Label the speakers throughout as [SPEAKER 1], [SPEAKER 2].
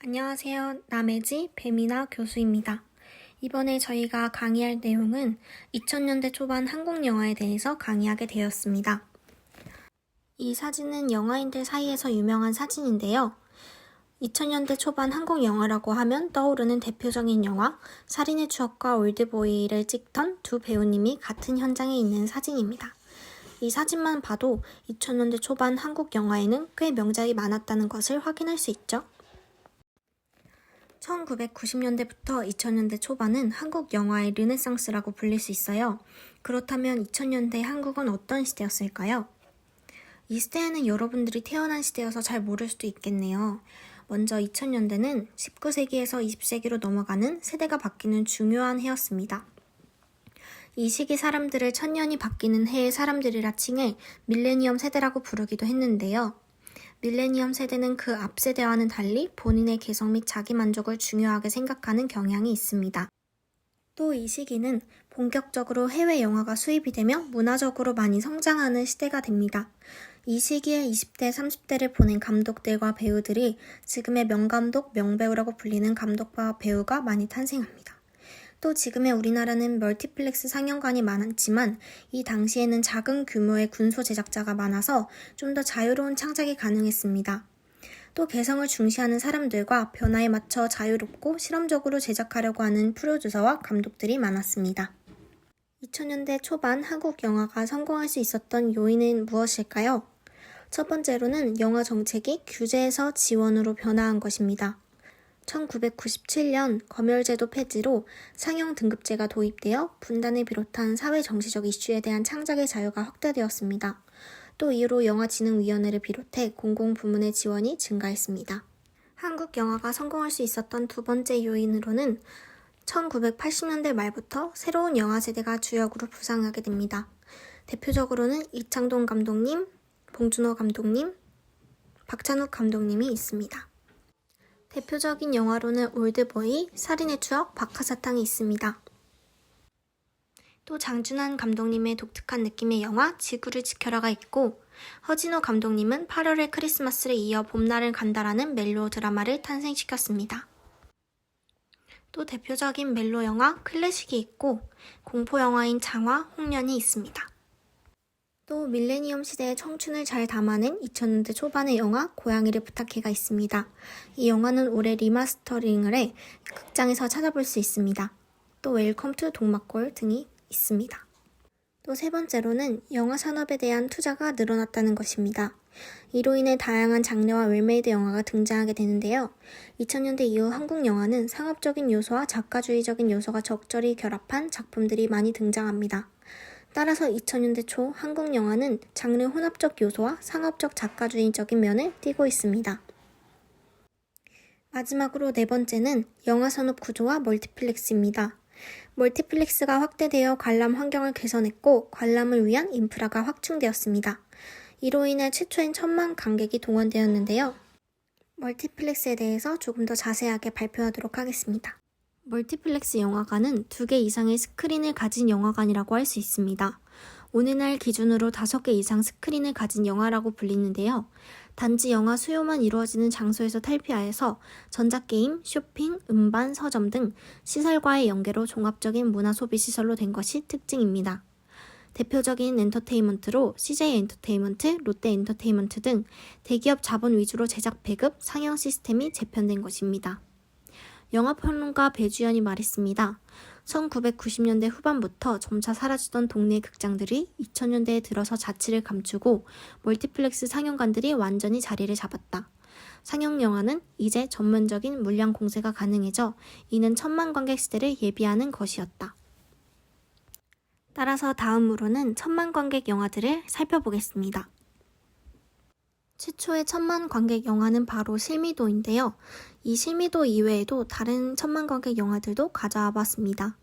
[SPEAKER 1] 안녕하세요. 남해지 배미나 교수입니다. 이번에 저희가 강의할 내용은 2000년대 초반 한국 영화에 대해서 강의하게 되었습니다. 이 사진은 영화인들 사이에서 유명한 사진인데요. 2000년대 초반 한국 영화라고 하면 떠오르는 대표적인 영화 살인의 추억과 올드보이를 찍던 두 배우님이 같은 현장에 있는 사진입니다. 이 사진만 봐도 2000년대 초반 한국 영화에는 꽤 명작이 많았다는 것을 확인할 수 있죠. 1990년대부터 2000년대 초반은 한국 영화의 르네상스라고 불릴 수 있어요. 그렇다면 2000년대 한국은 어떤 시대였을까요? 이 시대에는 여러분들이 태어난 시대여서 잘 모를 수도 있겠네요. 먼저 2000년대는 19세기에서 20세기로 넘어가는 세대가 바뀌는 중요한 해였습니다. 이 시기 사람들을 천년이 바뀌는 해의 사람들이라 칭해 밀레니엄 세대라고 부르기도 했는데요. 밀레니엄 세대는 그 앞 세대와는 달리 본인의 개성 및 자기만족을 중요하게 생각하는 경향이 있습니다. 또 이 시기는 본격적으로 해외 영화가 수입이 되며 문화적으로 많이 성장하는 시대가 됩니다. 이 시기에 20대, 30대를 보낸 감독들과 배우들이 지금의 명감독, 명배우라고 불리는 감독과 배우가 많이 탄생합니다. 또 지금의 우리나라는 멀티플렉스 상영관이 많았지만 이 당시에는 작은 규모의 군소 제작자가 많아서 좀 더 자유로운 창작이 가능했습니다. 또 개성을 중시하는 사람들과 변화에 맞춰 자유롭고 실험적으로 제작하려고 하는 프로듀서와 감독들이 많았습니다. 2000년대 초반 한국 영화가 성공할 수 있었던 요인은 무엇일까요? 첫 번째로는 영화 정책이 규제에서 지원으로 변화한 것입니다. 1997년 검열제도 폐지로 상영 등급제가 도입되어 분단을 비롯한 사회 정치적 이슈에 대한 창작의 자유가 확대되었습니다. 또 이후로 영화진흥위원회를 비롯해 공공부문의 지원이 증가했습니다. 한국 영화가 성공할 수 있었던 두 번째 요인으로는 1980년대 말부터 새로운 영화 세대가 주역으로 부상하게 됩니다. 대표적으로는 이창동 감독님, 봉준호 감독님, 박찬욱 감독님이 있습니다. 대표적인 영화로는 올드보이, 살인의 추억, 박하사탕이 있습니다. 또 장준환 감독님의 독특한 느낌의 영화 지구를 지켜라가 있고 허진호 감독님은 8월의 크리스마스를 이어 봄날을 간다라는 멜로 드라마를 탄생시켰습니다. 또 대표적인 멜로 영화 클래식이 있고 공포 영화인 장화, 홍련이 있습니다. 또 밀레니엄 시대의 청춘을 잘 담아낸 2000년대 초반의 영화 고양이를 부탁해가 있습니다. 이 영화는 올해 리마스터링을 해 극장에서 찾아볼 수 있습니다. 또 웰컴 투 동막골 등이 있습니다. 또 세 번째로는 영화 산업에 대한 투자가 늘어났다는 것입니다. 이로 인해 다양한 장르와 웰메이드 영화가 등장하게 되는데요. 2000년대 이후 한국 영화는 상업적인 요소와 작가주의적인 요소가 적절히 결합한 작품들이 많이 등장합니다. 따라서 2000년대 초 한국 영화는 장르 혼합적 요소와 상업적 작가주의적인 면을 띠고 있습니다. 마지막으로 네 번째는 영화 산업 구조와 멀티플렉스입니다. 멀티플렉스가 확대되어 관람 환경을 개선했고 관람을 위한 인프라가 확충되었습니다. 이로 인해 최초엔 1000만 관객이 동원되었는데요. 멀티플렉스에 대해서 조금 더 자세하게 발표하도록 하겠습니다. 멀티플렉스 영화관은 2개 이상의 스크린을 가진 영화관이라고 할 수 있습니다. 오늘날 기준으로 5개 이상 스크린을 가진 영화라고 불리는데요. 단지 영화 수요만 이루어지는 장소에서 탈피하여서 전자게임, 쇼핑, 음반, 서점 등 시설과의 연계로 종합적인 문화소비시설로 된 것이 특징입니다. 대표적인 엔터테인먼트로 CJ 엔터테인먼트, 롯데 엔터테인먼트 등 대기업 자본 위주로 제작 배급, 상영 시스템이 재편된 것입니다. 영화평론가 배주연이 말했습니다. 1990년대 후반부터 점차 사라지던 동네 극장들이 2000년대에 들어서 자취를 감추고 멀티플렉스 상영관들이 완전히 자리를 잡았다. 상영 영화는 이제 전문적인 물량 공세가 가능해져 이는 1000만 관객 시대를 예비하는 것이었다. 따라서 다음으로는 1000만 관객 영화들을 살펴보겠습니다. 최초의 1000만 관객 영화는 바로 실미도인데요. 이 실미도 이외에도 다른 1000만 관객 영화들도 가져와 봤습니다.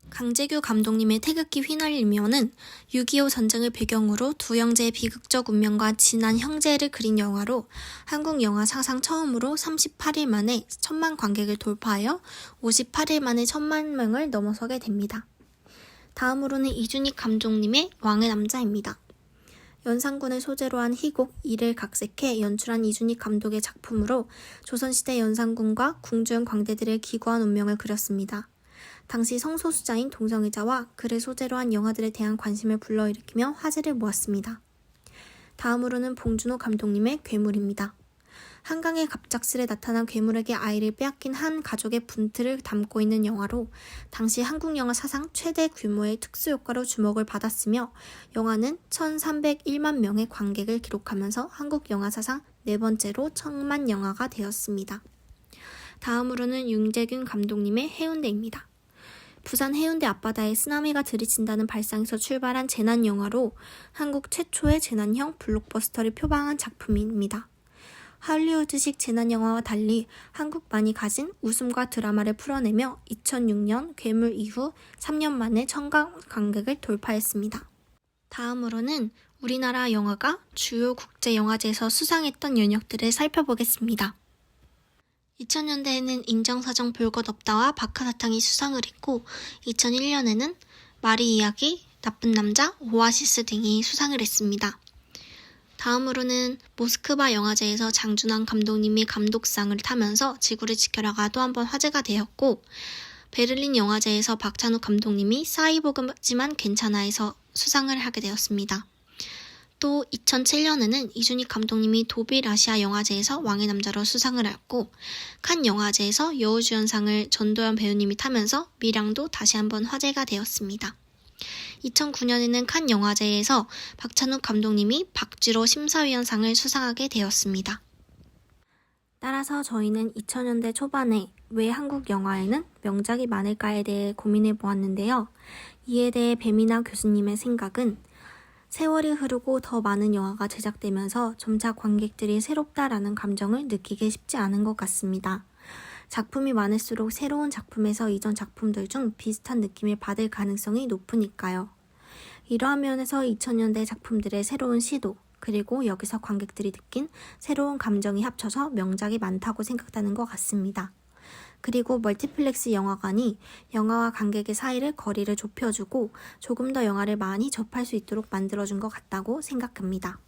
[SPEAKER 1] 강재규 감독님의 태극기 휘날리며는 6.25 전쟁을 배경으로 두 형제의 비극적 운명과 진한 형제를 그린 영화로 한국 영화 사상 처음으로 38일 만에 1000만 관객을 돌파하여 58일 만에 1000만 명을 넘어서게 됩니다. 다음으로는 이준익 감독님의 왕의 남자입니다. 연산군을 소재로 한 희곡 이를 각색해 연출한 이준익 감독의 작품으로 조선시대 연산군과 궁중 광대들의 기구한 운명을 그렸습니다. 당시 성소수자인 동성애자와 그를 소재로 한 영화들에 대한 관심을 불러일으키며 화제를 모았습니다. 다음으로는 봉준호 감독님의 괴물입니다. 한강에 갑작스레 나타난 괴물에게 아이를 빼앗긴 한 가족의 분투를 담고 있는 영화로 당시 한국 영화 사상 최대 규모의 특수효과로 주목을 받았으며 영화는 1,301만 명의 관객을 기록하면서 한국 영화 사상 네 번째로 천만 영화가 되었습니다. 다음으로는 윤재균 감독님의 해운대입니다. 부산 해운대 앞바다에 쓰나미가 들이친다는 발상에서 출발한 재난영화로 한국 최초의 재난형 블록버스터를 표방한 작품입니다. 할리우드식 재난영화와 달리 한국만이 가진 웃음과 드라마를 풀어내며 2006년 괴물 이후 3년 만에 천만 관객을 돌파했습니다. 다음으로는 우리나라 영화가 주요 국제영화제에서 수상했던 연역들을 살펴보겠습니다. 2000년대에는 인정사정 볼 것 없다와 박하사탕이 수상을 했고 2001년에는 마리 이야기, 나쁜 남자, 오아시스 등이 수상을 했습니다. 다음으로는 모스크바 영화제에서 장준환 감독님이 감독상을 타면서 지구를 지켜라가 또 한 번 화제가 되었고 베를린 영화제에서 박찬욱 감독님이 사이보그지만 괜찮아에서 수상을 하게 되었습니다. 또 2007년에는 이준익 감독님이 도빌 아시아 영화제에서 왕의 남자로 수상을 했고 칸 영화제에서 여우주연상을 전도연 배우님이 타면서 미량도 다시 한번 화제가 되었습니다. 2009년에는 칸 영화제에서 박찬욱 감독님이 박쥐로 심사위원상을 수상하게 되었습니다. 따라서 저희는 2000년대 초반에 왜 한국 영화에는 명작이 많을까에 대해 고민해 보았는데요. 이에 대해 배미나 교수님의 생각은 세월이 흐르고 더 많은 영화가 제작되면서 점차 관객들이 새롭다라는 감정을 느끼기 쉽지 않은 것 같습니다. 작품이 많을수록 새로운 작품에서 이전 작품들 중 비슷한 느낌을 받을 가능성이 높으니까요. 이러한 면에서 2000년대 작품들의 새로운 시도, 그리고 여기서 관객들이 느낀 새로운 감정이 합쳐서 명작이 많다고 생각하는 것 같습니다. 그리고 멀티플렉스 영화관이 영화와 관객의 사이를 거리를 좁혀주고 조금 더 영화를 많이 접할 수 있도록 만들어준 것 같다고 생각합니다.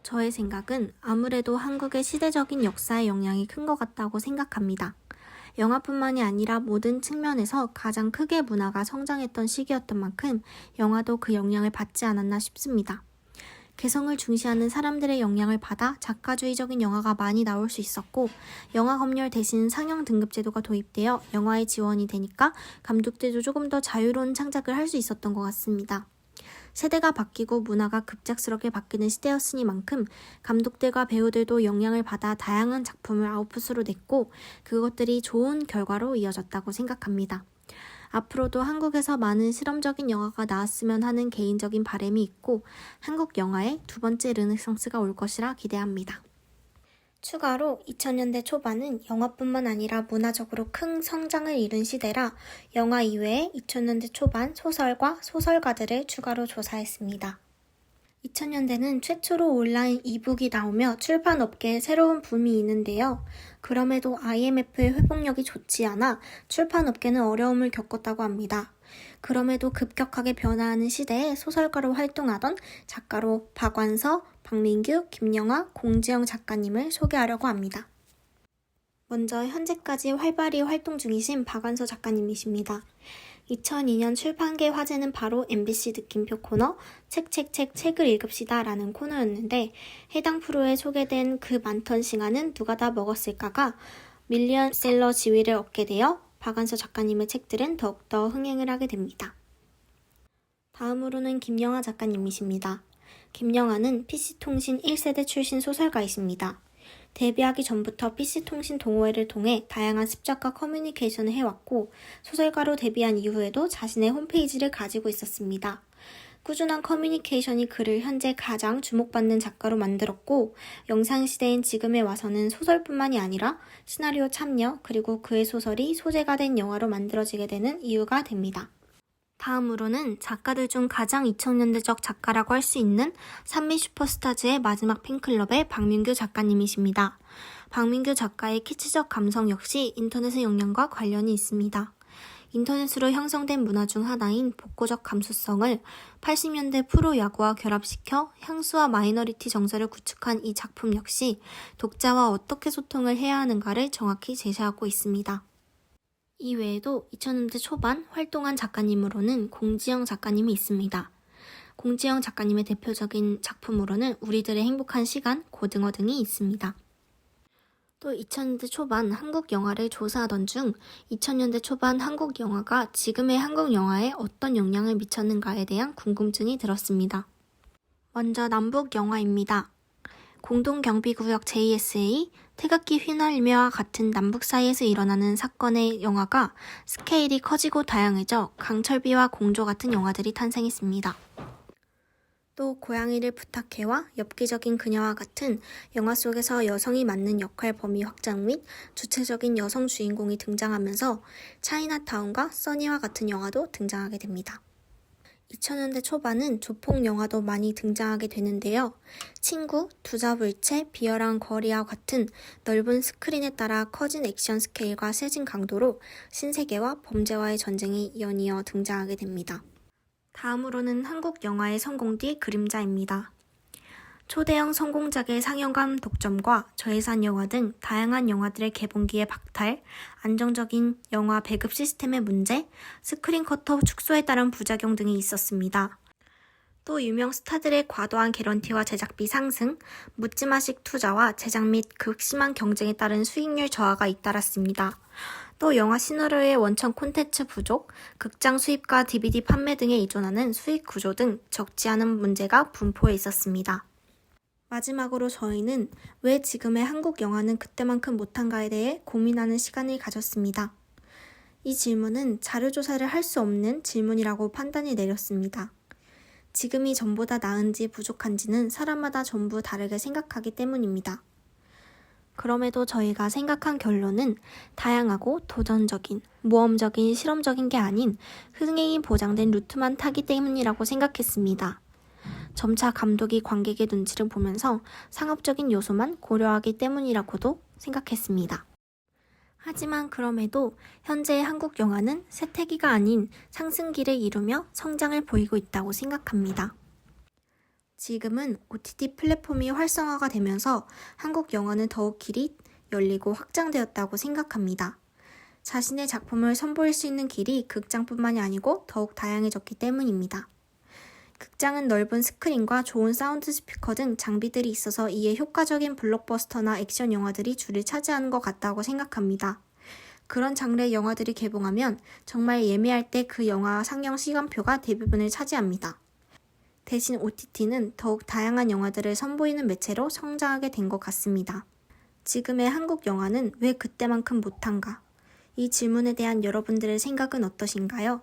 [SPEAKER 1] 저의 생각은 아무래도 한국의 시대적인 역사의 영향이 큰 것 같다고 생각합니다. 영화뿐만이 아니라 모든 측면에서 가장 크게 문화가 성장했던 시기였던 만큼 영화도 그 영향을 받지 않았나 싶습니다. 개성을 중시하는 사람들의 영향을 받아 작가주의적인 영화가 많이 나올 수 있었고 영화 검열 대신 상영 등급 제도가 도입되어 영화의 지원이 되니까 감독들도 조금 더 자유로운 창작을 할 수 있었던 것 같습니다. 세대가 바뀌고 문화가 급작스럽게 바뀌는 시대였으니만큼 감독들과 배우들도 영향을 받아 다양한 작품을 아웃풋으로 냈고 그것들이 좋은 결과로 이어졌다고 생각합니다. 앞으로도 한국에서 많은 실험적인 영화가 나왔으면 하는 개인적인 바람이 있고 한국 영화의 두 번째 르네상스가 올 것이라 기대합니다. 추가로 2000년대 초반은 영화뿐만 아니라 문화적으로 큰 성장을 이룬 시대라 영화 이외에 2000년대 초반 소설과 소설가들을 추가로 조사했습니다. 2000년대는 최초로 온라인 이북이 나오며 출판업계에 새로운 붐이 있는데요. 그럼에도 IMF의 회복력이 좋지 않아 출판업계는 어려움을 겪었다고 합니다. 그럼에도 급격하게 변화하는 시대에 소설가로 활동하던 작가로 박완서, 박민규, 김영하, 공지영 작가님을 소개하려고 합니다. 먼저 현재까지 활발히 활동 중이신 박완서 작가님이십니다. 2002년 출판계 화제는 바로 MBC 느낌표 코너 책을 읽읍시다 라는 코너였는데 해당 프로에 소개된 그 많던 시간은 누가 다 먹었을까가 밀리언셀러 지위를 얻게 되어 박완서 작가님의 책들은 더욱더 흥행을 하게 됩니다. 다음으로는 김영하 작가님이십니다. 김영하는 PC통신 1세대 출신 소설가이십니다. 데뷔하기 전부터 PC통신 동호회를 통해 다양한 습작과 커뮤니케이션을 해왔고 소설가로 데뷔한 이후에도 자신의 홈페이지를 가지고 있었습니다. 꾸준한 커뮤니케이션이 그를 현재 가장 주목받는 작가로 만들었고 영상시대인 지금에 와서는 소설뿐만이 아니라 시나리오 참여 그리고 그의 소설이 소재가 된 영화로 만들어지게 되는 이유가 됩니다. 다음으로는 작가들 중 가장 2000년대적 작가라고 할 수 있는 산미 슈퍼스타즈의 마지막 팬클럽의 박민규 작가님이십니다. 박민규 작가의 키치적 감성 역시 인터넷의 영향과 관련이 있습니다. 인터넷으로 형성된 문화 중 하나인 복고적 감수성을 80년대 프로야구와 결합시켜 향수와 마이너리티 정서를 구축한 이 작품 역시 독자와 어떻게 소통을 해야 하는가를 정확히 제시하고 있습니다. 이 외에도 2000년대 초반 활동한 작가님으로는 공지영 작가님이 있습니다. 공지영 작가님의 대표적인 작품으로는 우리들의 행복한 시간, 고등어 등이 있습니다. 또 2000년대 초반 한국 영화를 조사하던 중 2000년대 초반 한국 영화가 지금의 한국 영화에 어떤 영향을 미쳤는가에 대한 궁금증이 들었습니다. 먼저 남북 영화입니다. 공동경비구역 JSA, 태극기 휘날리며와 같은 남북 사이에서 일어나는 사건의 영화가 스케일이 커지고 다양해져 강철비와 공조 같은 영화들이 탄생했습니다. 또 고양이를 부탁해와 엽기적인 그녀와 같은 영화 속에서 여성이 맡는 역할 범위 확장 및 주체적인 여성 주인공이 등장하면서 차이나타운과 써니와 같은 영화도 등장하게 됩니다. 2000년대 초반은 조폭 영화도 많이 등장하게 되는데요. 친구, 두자불체, 비열한 거리와 같은 넓은 스크린에 따라 커진 액션 스케일과 세진 강도로 신세계와 범죄와의 전쟁이 연이어 등장하게 됩니다. 다음으로는 한국 영화의 성공 뒤 그림자입니다. 초대형 성공작의 상영관 독점과 저예산 영화 등 다양한 영화들의 개봉기의 박탈, 안정적인 영화 배급 시스템의 문제, 스크린 커터 축소에 따른 부작용 등이 있었습니다. 또 유명 스타들의 과도한 개런티와 제작비 상승, 묻지마식 투자와 제작 및 극심한 경쟁에 따른 수익률 저하가 잇따랐습니다. 또 영화 시나리오의 원천 콘텐츠 부족, 극장 수입과 DVD 판매 등에 의존하는 수익 구조 등 적지 않은 문제가 분포해 있었습니다. 마지막으로 저희는 왜 지금의 한국 영화는 그때만큼 못한가에 대해 고민하는 시간을 가졌습니다. 이 질문은 자료조사를 할 수 없는 질문이라고 판단이 내렸습니다. 지금이 전보다 나은지 부족한지는 사람마다 전부 다르게 생각하기 때문입니다. 그럼에도 저희가 생각한 결론은 다양하고 도전적인, 모험적인, 실험적인 게 아닌 흥행이 보장된 루트만 타기 때문이라고 생각했습니다. 점차 감독이 관객의 눈치를 보면서 상업적인 요소만 고려하기 때문이라고도 생각했습니다. 하지만 그럼에도 현재의 한국 영화는 쇠퇴기가 아닌 상승기를 이루며 성장을 보이고 있다고 생각합니다. 지금은 OTT 플랫폼이 활성화가 되면서 한국 영화는 더욱 길이 열리고 확장되었다고 생각합니다. 자신의 작품을 선보일 수 있는 길이 극장뿐만이 아니고 더욱 다양해졌기 때문입니다. 극장은 넓은 스크린과 좋은 사운드 스피커 등 장비들이 있어서 이에 효과적인 블록버스터나 액션 영화들이 줄을 차지하는 것 같다고 생각합니다. 그런 장르의 영화들이 개봉하면 정말 예매할 때 그 영화 상영 시간표가 대부분을 차지합니다. 대신 OTT는 더욱 다양한 영화들을 선보이는 매체로 성장하게 된 것 같습니다. 지금의 한국 영화는 왜 그때만큼 못한가? 이 질문에 대한 여러분들의 생각은 어떠신가요?